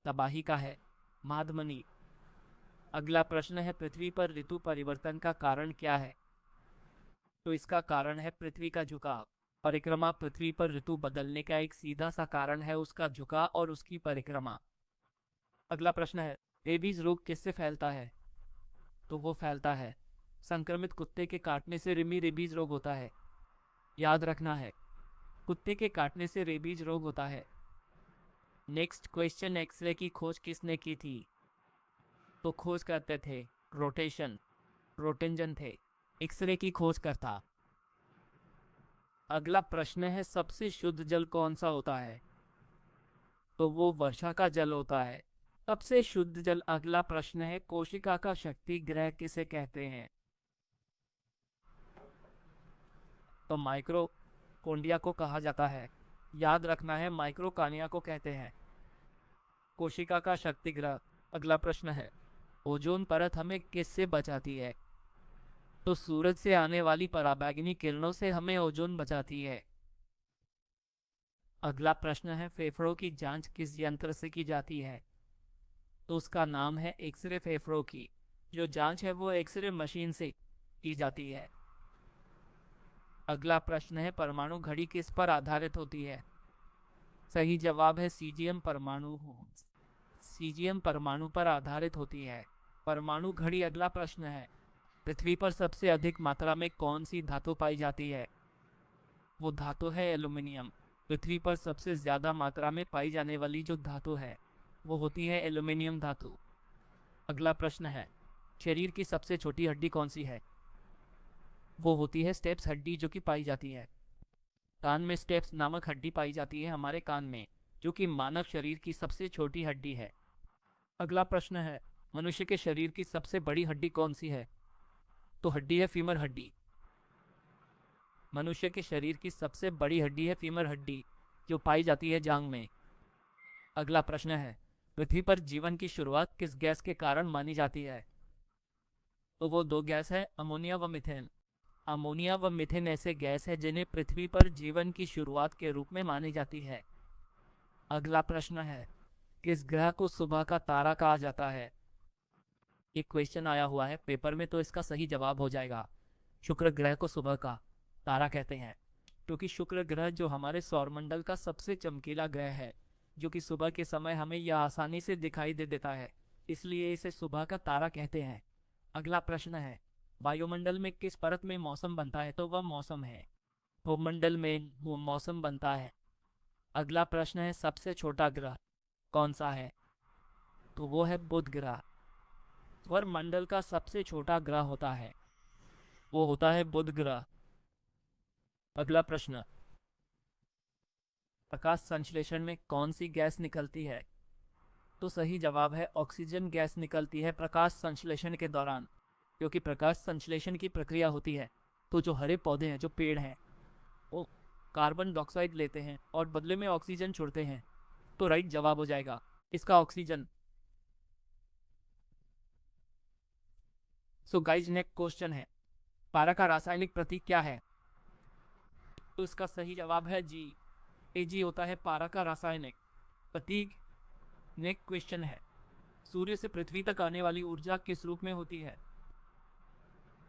तबाही का है, माधमनी। अगला प्रश्न है, पृथ्वी पर ऋतु परिवर्तन का कारण क्या है? तो इसका कारण है पृथ्वी का झुकाव। परिक्रमा पृथ्वी पर ऋतु बदलने का एक सीधा सा कारण है उसका झुकाव और उसकी परिक्रमा। अगला प्रश्न है, रेबीज रोग किससे फैलता है? तो वो फैलता है संक्रमित कुत्ते के काटने से रेबीज रोग होता है। याद रखना है, कुत्ते के काटने से रेबीज रोग होता है। नेक्स्ट क्वेश्चन, एक्सरे की खोज किसने की थी? तो खोज करते थे रोटेंजन थे एक्सरे की खोज करता। अगला प्रश्न है, सबसे शुद्ध जल कौन सा होता है? तो वो वर्षा का जल होता है सबसे शुद्ध जल। अगला प्रश्न है, कोशिका का शक्ति ग्रह किसे कहते हैं? तो माइक्रोकोन्डिया को कहा जाता है। याद रखना है, माइक्रोकानिया को कहते हैं कोशिका का शक्ति ग्रह। अगला प्रश्न है, ओजोन परत हमें किससे बचाती है? तो सूरज से आने वाली पराबैंगनी किरणों से हमें ओजोन बचाती है। अगला प्रश्न है, फेफड़ों की जांच किस यंत्र से की जाती है? तो उसका नाम है एक्सरे। फेफड़ों की जो जांच है वो एक्सरे मशीन से की जाती है। अगला प्रश्न है, परमाणु घड़ी किस पर आधारित होती है? सही जवाब है सीजियम परमाणु। सीजियम परमाणु पर आधारित होती है परमाणु घड़ी। अगला प्रश्न है, पृथ्वी पर सबसे अधिक मात्रा में कौन सी धातु पाई जाती है? वो धातु है एल्यूमिनियम। पृथ्वी पर सबसे ज्यादा मात्रा में पाई जाने वाली जो धातु है वो होती है एल्यूमिनियम धातु। अगला प्रश्न है, शरीर की सबसे छोटी हड्डी कौन सी है? वो होती है स्टेप्स हड्डी, जो कि पाई जाती है कान में। स्टेप्स नामक हड्डी पाई जाती है हमारे कान में, जो कि मानव शरीर की सबसे छोटी हड्डी है। अगला प्रश्न है, मनुष्य के शरीर की सबसे बड़ी हड्डी कौन सी है? तो हड्डी है फीमर हड्डी। मनुष्य के शरीर की सबसे बड़ी हड्डी है फीमर हड्डी, जो पाई जाती है जांग में। अगला प्रश्न है, पृथ्वी पर जीवन की शुरुआत किस गैस के कारण मानी जाती है? तो वो दो गैस है, अमोनिया व मिथेन। अमोनिया व मिथेन ऐसे गैस है जिन्हें पृथ्वी पर जीवन की शुरुआत के रूप में मानी जाती है। अगला प्रश्न है, किस ग्रह को सुबह का तारा कहा जाता है? एक क्वेश्चन आया हुआ है पेपर में, तो इसका सही जवाब हो जाएगा शुक्र ग्रह को सुबह का तारा कहते हैं, क्योंकि शुक्र ग्रह जो हमारे सौरमंडल का सबसे चमकीला ग्रह है, जो कि सुबह के समय हमें यह आसानी से दिखाई दे देता है, इसलिए इसे सुबह का तारा कहते हैं। अगला प्रश्न है, वायुमंडल में किस परत में मौसम बनता है? तो वह मौसम है भूमंडल में वो मौसम बनता है। अगला प्रश्न है, सबसे छोटा ग्रह कौन सा है? तो वो है बुध ग्रह। सौर मंडल का सबसे छोटा ग्रह होता है वो होता है बुध ग्रह। अगला प्रश्न, प्रकाश संश्लेषण में कौन सी गैस निकलती है? तो सही जवाब है ऑक्सीजन गैस निकलती है प्रकाश संश्लेषण के दौरान, क्योंकि प्रकाश संश्लेषण की प्रक्रिया होती है तो जो हरे पौधे हैं, जो पेड़ हैं, वो कार्बन डाइऑक्साइड लेते हैं और बदले में ऑक्सीजन छोड़ते हैं। तो राइट जवाब हो जाएगा इसका oxygen. So guys, next question है, पारा का रासायनिक प्रतीक क्या है? तो इसका सही जवाब है जी। एजी होता है पारा का रासायनिक प्रतीक। नेक्स्ट क्वेश्चन है, सूर्य से पृथ्वी तक आने वाली ऊर्जा किस रूप में होती है?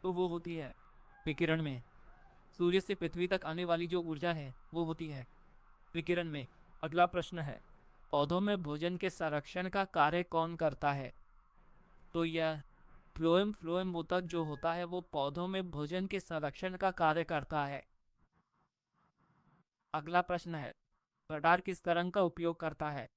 तो वो होती है विकिरण में। सूर्य से पृथ्वी तक आने वाली जो ऊर्जा है वो होती है विकिरण में। अगला प्रश्न है, पौधों में भोजन के संरक्षण का कार्य कौन करता है? तो यह फ्लोएम फ्लोएम ऊतक जो होता है वो पौधों में भोजन के संरक्षण का कार्य करता है। अगला प्रश्न है, रडार किस तरंग का उपयोग करता है?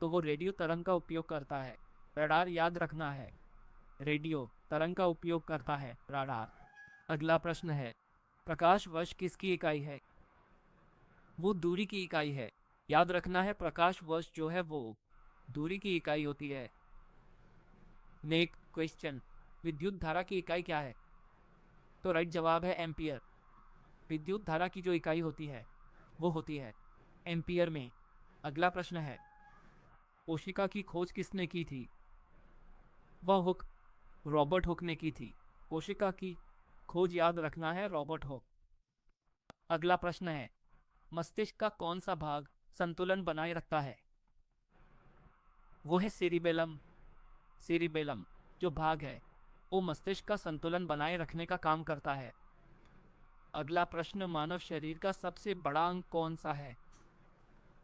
तो वो रेडियो तरंग का उपयोग करता है। रडार याद रखना है, रेडियो तरंग का उपयोग करता है रडार। अगला प्रश्न है, प्रकाश वर्ष किसकी इकाई है? वो दूरी की इकाई है। याद रखना है, प्रकाश वर्ष जो है वो दूरी की इकाई होती है। नेक्स्ट क्वेश्चन, विद्युत धारा की इकाई क्या है? तो राइट जवाब है एम्पियर। विद्युत धारा की जो इकाई होती है वो होती है एम्पियर में। अगला प्रश्न है, कोशिका की खोज किसने की थी? वह हुक रॉबर्ट हुक ने की थी। कोशिका की खोज याद रखना है रॉबर्ट हुक। अगला प्रश्न है, मस्तिष्क का कौन सा भाग संतुलन बनाए रखता है? वो है सेरिबेलम। सेरिबेलम जो भाग है वो मस्तिष्क का संतुलन बनाए रखने का काम करता है। अगला प्रश्न, मानव शरीर का सबसे बड़ा अंग कौन सा है?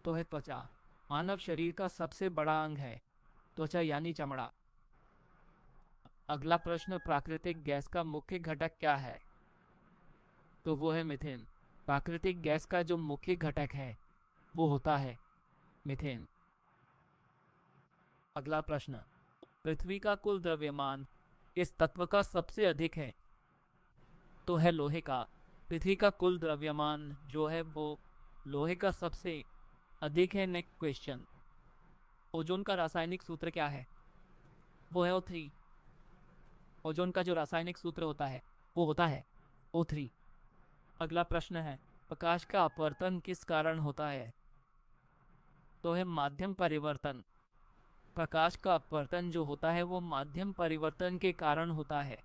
तो है त्वचा। मानव शरीर का सबसे बड़ा अंग है त्वचा यानी चमड़ा। अगला प्रश्न, प्राकृतिक गैस का मुख्य घटक क्या है? तो वो है मीथेन। प्राकृतिक गैस का जो मुख्य घटक है वो होता है मीथेन। अगला प्रश्न, पृथ्वी का कुल द्रव्यमान इस तत्व का सबसे अधिक है? तो है लोहे का। पृथ्वी का कुल द्रव्यमान जो है वो लोहे का सबसे अधिक है। नेक्स्ट क्वेश्चन, ओजोन का रासायनिक सूत्र क्या है? वो है O3। ओजोन का जो रासायनिक सूत्र होता है वो होता है O3। अगला प्रश्न है, प्रकाश का अपवर्तन किस कारण होता है? तो है माध्यम परिवर्तन। प्रकाश का अपवर्तन जो होता है वो माध्यम परिवर्तन के कारण होता है।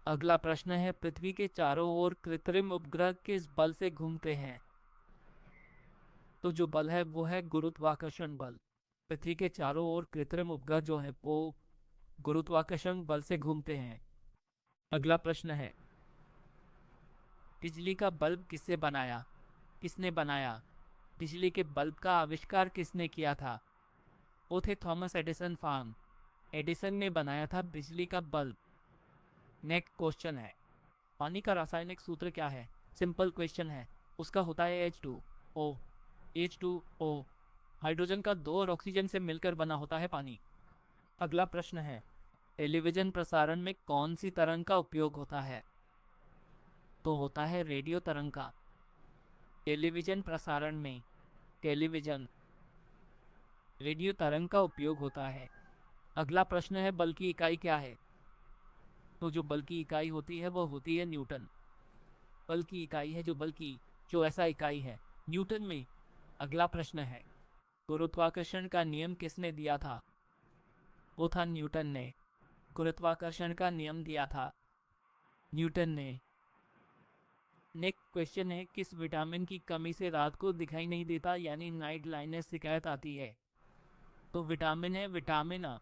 अगला प्रश्न है, पृथ्वी के चारों ओर कृत्रिम उपग्रह किस बल से घूमते हैं? तो जो बल है वो है गुरुत्वाकर्षण बल। पृथ्वी के चारों ओर कृत्रिम उपग्रह जो है वो गुरुत्वाकर्षण बल से घूमते हैं। अगला प्रश्न है, बिजली का बल्ब किसने बनाया? किसने बनाया? बिजली के बल्ब का आविष्कार किसने किया था? वो थे थॉमस एडिसन फार्म। एडिसन ने बनाया था बिजली का बल्ब। नेक्स्ट क्वेश्चन है, पानी का रासायनिक सूत्र क्या है? सिंपल क्वेश्चन है, उसका होता है H2O। H2O हाइड्रोजन का 2 और ऑक्सीजन से मिलकर बना होता है पानी। अगला प्रश्न है, टेलीविजन प्रसारण में कौन सी तरंग का उपयोग होता है? तो होता है रेडियो तरंग का। टेलीविजन प्रसारण में टेलीविजन रेडियो तरंग का उपयोग होता है। अगला प्रश्न है, बल की इकाई क्या है? तो जो बल की इकाई होती है वो होती है न्यूटन। बल की इकाई है जो ऐसा इकाई है न्यूटन में। अगला प्रश्न है, गुरुत्वाकर्षण का नियम किसने दिया था? वो था न्यूटन ने। गुरुत्वाकर्षण का नियम दिया था न्यूटन ने। नेक्स्ट क्वेश्चन है, किस विटामिन की कमी से रात को दिखाई नहीं देता यानी नाइट ब्लाइंडनेस शिकायत आती है? तो विटामिन है विटामिन A।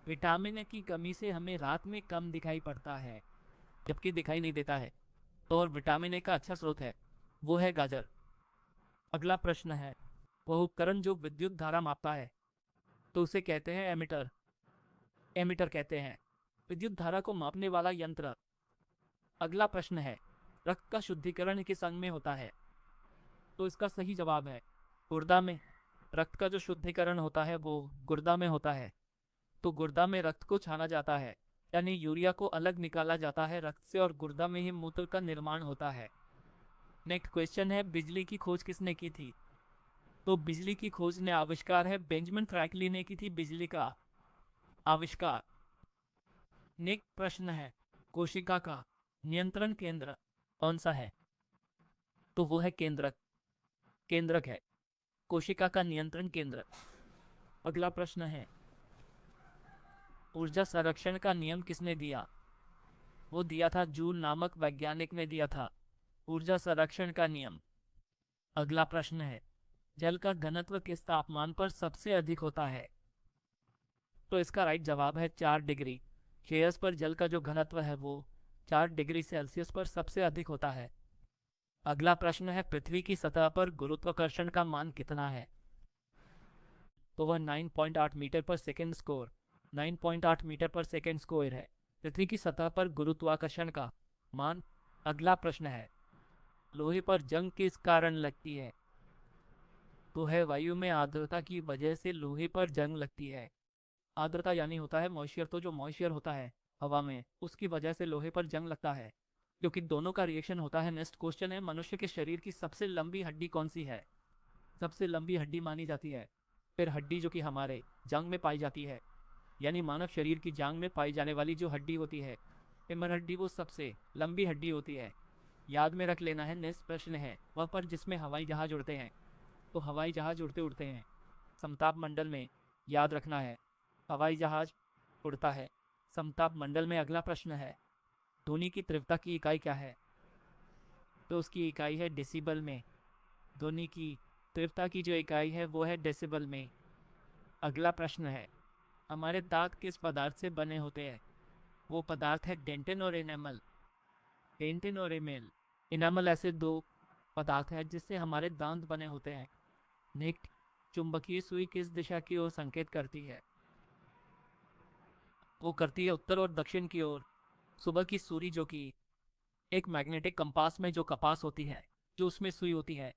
विटामिन A की कमी से हमें रात में कम दिखाई पड़ता है जबकि दिखाई नहीं देता है। तो और विटामिन A का अच्छा स्रोत है वो है गाजर। अगला प्रश्न है, वह उपकरण जो विद्युत धारा मापता है तो उसे कहते हैं एमीटर। एमीटर कहते हैं विद्युत धारा को मापने वाला यंत्र। अगला प्रश्न है, रक्त का शुद्धिकरण किस अंग में होता है? तो इसका सही जवाब है गुर्दा में। रक्त का जो शुद्धिकरण होता है वो गुर्दा में होता है। तो गुर्दा में रक्त को छाना जाता है यानी यूरिया को अलग निकाला जाता है रक्त से और गुर्दा में ही मूत्र का निर्माण होता है। नेक्स्ट क्वेश्चन है, बिजली की खोज किसने की थी? तो बिजली की खोज ने आविष्कार है बेंजामिन फ्रैंकलिन ने की थी बिजली का आविष्कार। नेक्स्ट प्रश्न है, कोशिका का नियंत्रण केंद्र कौन सा है? तो वो है केंद्रक। केंद्रक है कोशिका का नियंत्रण केंद्र। अगला प्रश्न है, ऊर्जा संरक्षण का नियम किसने दिया? वो दिया था जूल नामक वैज्ञानिक ने दिया था ऊर्जा संरक्षण का नियम। अगला प्रश्न है, जल का घनत्व किस तापमान पर सबसे अधिक होता है? तो इसका राइट जवाब है 4 डिग्री सेल्सियस पर जल का जो घनत्व है वो 4 डिग्री सेल्सियस पर सबसे अधिक होता है। अगला प्रश्न है, पृथ्वी की सतह पर गुरुत्वाकर्षण का मान कितना है? तो वह 9.8 मीटर पर सेकेंड स्क्वायर 9.8 मीटर पर सेकेंड स्क्वायर है पृथ्वी की सतह पर गुरुत्वाकर्षण का मान। अगला प्रश्न है, लोहे पर जंग किस कारण लगती है? तो है वायु में आर्द्रता की वजह से लोहे पर जंग लगती है। आर्द्रता यानी होता है मॉइस्चर, तो जो मॉइस्चर होता है हवा में उसकी वजह से लोहे पर जंग लगता है क्योंकि दोनों का रिएक्शन होता है। नेक्स्ट क्वेश्चन है, मनुष्य के शरीर की सबसे लंबी हड्डी कौन सी है? सबसे लंबी हड्डी मानी जाती है फिर हड्डी जो कि हमारे जांग में पाई जाती है यानी मानव शरीर की जांग में पाई जाने वाली जो हड्डी होती है फेमर हड्डी वो सबसे लंबी हड्डी होती है। याद में रख लेना है। नेक्स्ट प्रश्न है, वह पर जिसमें हवाई जहाज उड़ते हैं। तो हवाई जहाज उड़ते उड़ते हैं समताप मंडल में। याद रखना है हवाई जहाज उड़ता है समताप मंडल में। अगला प्रश्न है, ध्वनि की तीव्रता की इकाई क्या है? तो उसकी इकाई है डेसिबल में। ध्वनि की तीव्रता की जो इकाई है वो है डेसिबल में। अगला प्रश्न है, हमारे दांत किस पदार्थ से बने होते हैं? वो पदार्थ है डेंटिन और एनामल। डेंटिन और इनामल ऐसे दो पदार्थ हैं जिससे हमारे दांत बने होते हैं। नेक्स्ट, चुंबकीय सुई किस दिशा की ओर संकेत करती है? वो करती है उत्तर और दक्षिण की ओर। सुबह की सूर्य जो कि एक मैग्नेटिक कंपास में जो कपास होती है, जो उसमें सुई होती है,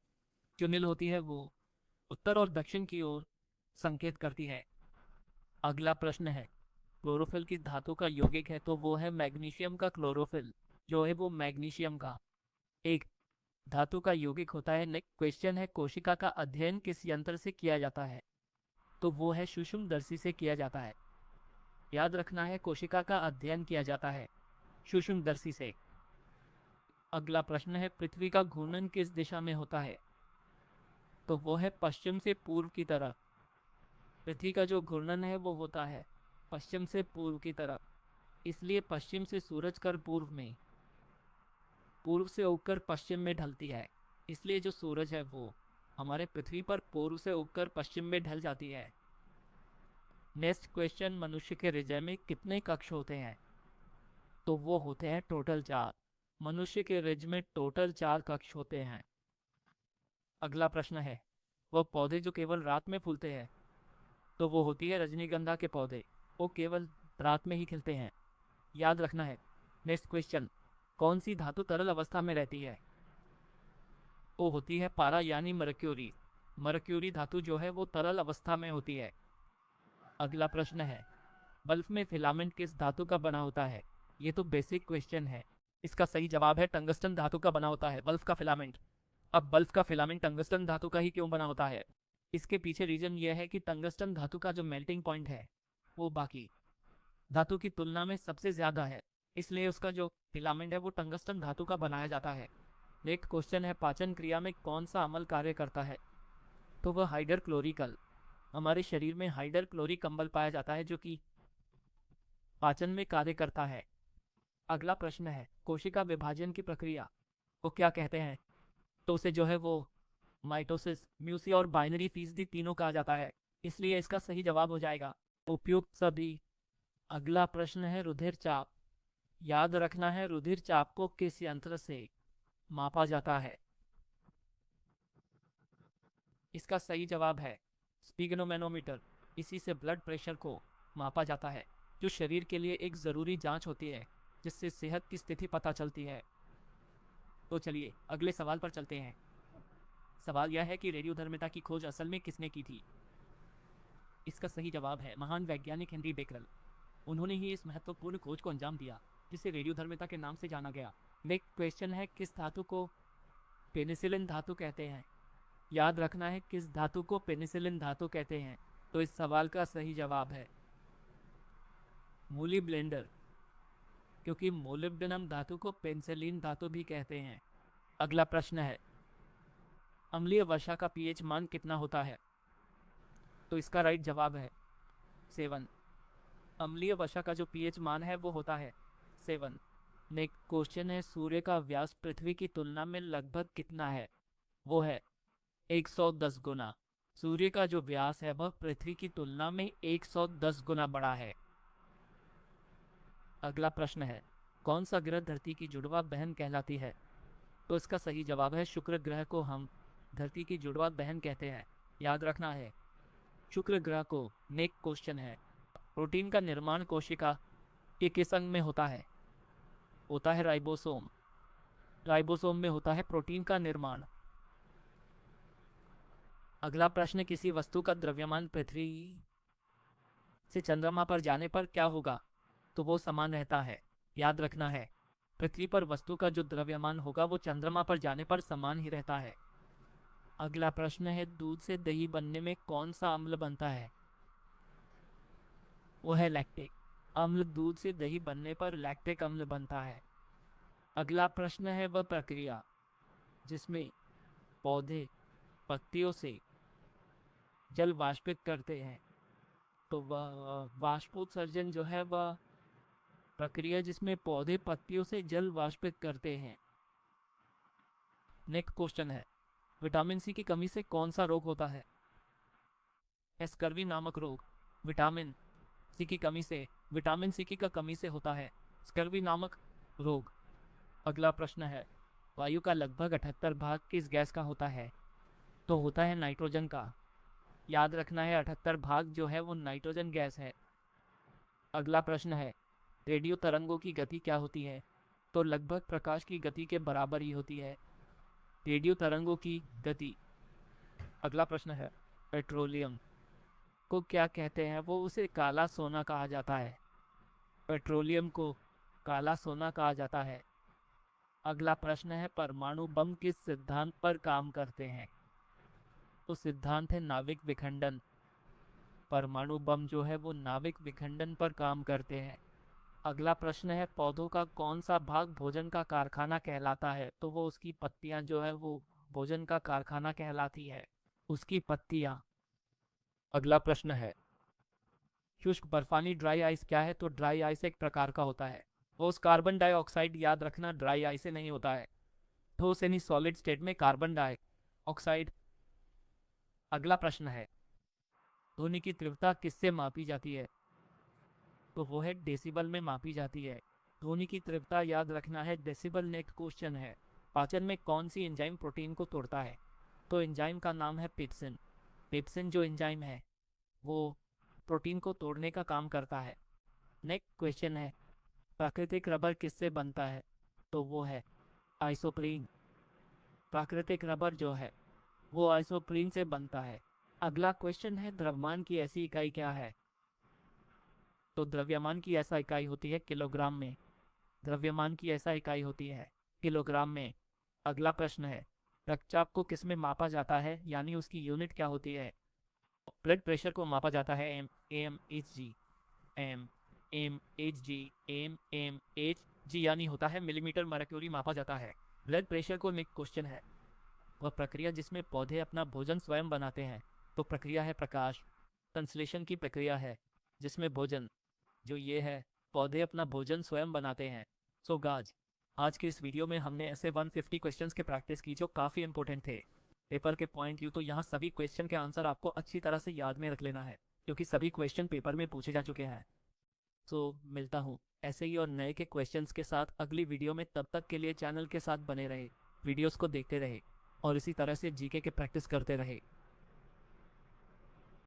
जो नील होती है, वो उत्तर और दक्षिण की ओर संकेत करती है। अगला प्रश्न है, क्लोरोफिल की धातु का यौगिक है तो वो है मैग्नीशियम का क्लोरोफिल, जो है वो मैग्नीशियम का एक धातु का यौगिक होता है। नेक्स्ट क्वेश्चन है, कोशिका का अध्ययन किस यंत्र से किया जाता है? तो वो है सूक्ष्मदर्शी से किया जाता है। याद रखना है, कोशिका का अध्ययन किया जाता है सूक्ष्मदर्शी से। अगला प्रश्न है, पृथ्वी का घूर्णन किस दिशा में होता है? तो वो है पश्चिम से पूर्व की तरफ। पृथ्वी का जो घूर्णन है वो होता है पश्चिम से पूर्व की तरफ। इसलिए पश्चिम से सूरज कर पूर्व में, पूर्व से उगकर पश्चिम में ढलती है। इसलिए जो सूरज है वो हमारे पृथ्वी पर पूर्व से उगकर पश्चिम में ढल जाती है। नेक्स्ट क्वेश्चन, मनुष्य के हृदय में कितने कक्ष होते हैं? तो वो होते हैं टोटल 4। मनुष्य के हृदय में टोटल 4 कक्ष होते हैं। अगला प्रश्न है, वह पौधे जो केवल रात में फूलते हैं? तो वो होती है रजनीगंधा के पौधे। वो केवल रात में ही खिलते हैं। याद रखना है। नेक्स्ट क्वेश्चन, कौन सी धातु तरल अवस्था में रहती है? वो होती है पारा यानी मरक्यूरी। मरक्यूरी धातु जो है वो तरल अवस्था में होती है। अगला प्रश्न है, बल्ब में फिलामेंट किस धातु का बना होता है? ये तो बेसिक क्वेश्चन है। इसका सही जवाब है टंगस्टन धातु का बना होता है बल्ब का फिलामेंट। अब बल्ब का फिलामेंट टंगस्टन धातु का ही क्यों बना होता है? इसके पीछे रीजन ये है कि टंगस्टन धातु का जो मेल्टिंग पॉइंट है वो बाकी धातु की तुलना में सबसे ज्यादा है। इसलिए उसका जो फिलामेंट है वो टंगस्टन धातु का बनाया जाता है। नेक्स्ट क्वेश्चन है, पाचन क्रिया में कौन सा अम्ल कार्य करता है? तो वह हाइड्रोक्लोरिकल। हमारे शरीर में हाइड्रोक्लोरिक अम्ल पाया जाता है जो कि पाचन में कार्य करता है। अगला प्रश्न है, कोशिका विभाजन की प्रक्रिया को क्या कहते हैं? तो उसे जो है वो माइटोसिस, म्यूसी और बाइनरी फीसदी तीनों कहा जाता है। इसलिए इसका सही जवाब हो जाएगा उपयुक्त सभी। अगला प्रश्न है, रुधिर चाप। याद रखना है, रुधिर चाप को किस यंत्र से मापा जाता है? इसका सही जवाब है स्पिगनोमेनोमीटर। इसी से ब्लड प्रेशर को मापा जाता है, जो शरीर के लिए एक ज़रूरी जांच होती है जिससे सेहत की स्थिति पता चलती है। तो चलिए अगले सवाल पर चलते हैं। सवाल यह है कि रेडियोधर्मिता की खोज असल में किसने की थी? इसका सही जवाब है महान वैज्ञानिक हेनरी बेकरल। उन्होंने ही इस महत्वपूर्ण खोज को अंजाम दिया जिसे रेडियोधर्मिता के नाम से जाना गया। नेक्स्ट क्वेश्चन है, किस धातु को पेनिसिलिन धातु कहते हैं? याद रखना है, किस धातु को पेनिसिलिन धातु कहते हैं? तो इस सवाल का सही जवाब है मूली ब्लेंडर, क्योंकि मोलिब्डेनम धातु को पेनिसिलिन धातु भी कहते हैं। अगला प्रश्न है, अम्लीय वर्षा का पीएच मान कितना होता है? तो इसका राइट जवाब है 7। अम्लीय वर्षा का जो पीएच मान है वो होता है 7। नेक्स्ट क्वेश्चन है, सूर्य का व्यास पृथ्वी की तुलना में लगभग कितना है? वो है 110 गुना। सूर्य का जो व्यास है वह पृथ्वी की तुलना में 110 गुना बड़ा है। अगला प्रश्न है, कौन सा ग्रह धरती की जुड़वा बहन कहलाती है? तो इसका सही जवाब है शुक्र ग्रह को हम धरती की जुड़वा बहन कहते हैं। याद रखना है शुक्र ग्रह को। नेक्स्ट क्वेश्चन है, प्रोटीन का निर्माण कोशिका के किस अंग में होता है? होता है राइबोसोम। राइबोसोम में होता है प्रोटीन का निर्माण। अगला प्रश्न, किसी वस्तु का द्रव्यमान पृथ्वी से चंद्रमा पर जाने पर क्या होगा? तो वो समान रहता है। याद रखना है, पृथ्वी पर वस्तु का जो द्रव्यमान होगा वो चंद्रमा पर जाने पर समान ही रहता है। अगला प्रश्न है, दूध से दही बनने में कौन सा अम्ल बनता है? वो है लैक्टिक अम्ल। दूध से दही बनने पर लैक्टिक अम्ल बनता है। अगला प्रश्न है, वह प्रक्रिया जिसमें पौधे पत्तियों से जल वाष्पित करते हैं। तो वह वाष्पोत्सर्जन जो है वह प्रक्रिया जिसमें पौधे पत्तियों से जल वाष्पित करते हैं। नेक्स्ट क्वेश्चन है, विटामिन सी की कमी से कौन सा रोग होता है? स्कर्वी नामक रोग विटामिन सी की कमी से विटामिन सी की कमी से होता है स्कर्वी नामक रोग। अगला प्रश्न है, वायु का लगभग 78 भाग किस गैस का होता है? तो होता है नाइट्रोजन का। याद रखना है 78 भाग जो है वो नाइट्रोजन गैस है। अगला प्रश्न है, रेडियो तरंगों की गति क्या होती है? तो लगभग प्रकाश की गति के बराबर ही होती है रेडियो तरंगों की गति। अगला प्रश्न है, पेट्रोलियम को क्या कहते हैं? वो उसे काला सोना कहा जाता है। पेट्रोलियम को काला सोना कहा जाता है। अगला प्रश्न है, परमाणु बम किस सिद्धांत पर काम करते हैं? तो सिद्धांत है नाविक विखंडन। परमाणु बम जो है वो नाविक विखंडन पर काम करते हैं। अगला प्रश्न है, पौधों का कौन सा भाग भोजन का कारखाना कहलाता है? तो वो उसकी पत्तियां जो है वो भोजन का कारखाना कहलाती है, उसकी पत्तियां। अगला प्रश्न है, शुष्क बर्फानी ड्राई आइस क्या है? तो ड्राई आइस एक प्रकार का होता है ठोस कार्बन डाइऑक्साइड। याद रखना ड्राई आइस से नहीं होता है, ठोस यानी सॉलिड स्टेट में कार्बन डाइऑक्साइड। अगला प्रश्न है, ध्वनि की तीव्रता किससे मापी जाती है? तो वो है डेसिबल में मापी जाती है ध्वनि की तीव्रता। याद रखना है डेसिबल। नेक्स्ट क्वेश्चन है, पाचन में कौन सी एंजाइम प्रोटीन को तोड़ता है? तो एंजाइम का नाम है पेप्सिन। पेप्सिन जो एंजाइम है वो प्रोटीन को तोड़ने का काम करता है। नेक्स्ट क्वेश्चन है, प्राकृतिक रबर किससे बनता है? तो वो है आइसोप्रीन। प्राकृतिक रबर जो है वो आइसोप्रीन से बनता है। अगला क्वेश्चन है, द्रव्यमान की ऐसी इकाई क्या है? तो द्रव्यमान की ऐसा इकाई होती है किलोग्राम में। द्रव्यमान की ऐसा इकाई होती है किलोग्राम में। अगला प्रश्न है, रक्तचाप को किस में मापा जाता है, यानी उसकी यूनिट क्या होती है? ब्लड प्रेशर को मापा जाता है M H G. M H G यानी होता है मिलीमीटर मरक्यूरी मापा जाता है ब्लड प्रेशर को। नेक्स्ट क्वेश्चन है, वह प्रक्रिया जिसमें पौधे अपना भोजन स्वयं बनाते हैं? तो प्रक्रिया है प्रकाश संश्लेषण की प्रक्रिया है जिसमें भोजन जो ये है पौधे अपना भोजन स्वयं बनाते हैं। सो गाज आज के इस वीडियो में हमने ऐसे 150 क्वेश्चंस के प्रैक्टिस की जो काफ़ी इंपॉर्टेंट थे पेपर के पॉइंट व्यू। तो यहाँ सभी क्वेश्चन के आंसर आपको अच्छी तरह से याद में रख लेना है क्योंकि सभी क्वेश्चन पेपर में पूछे जा चुके हैं। सो मिलता हूँ ऐसे ही और नए के क्वेश्चंस के साथ अगली वीडियो में। तब तक के लिए चैनल के साथ बने रहे, वीडियोस को देखते रहे और इसी तरह से जीके के प्रैक्टिस करते रहे।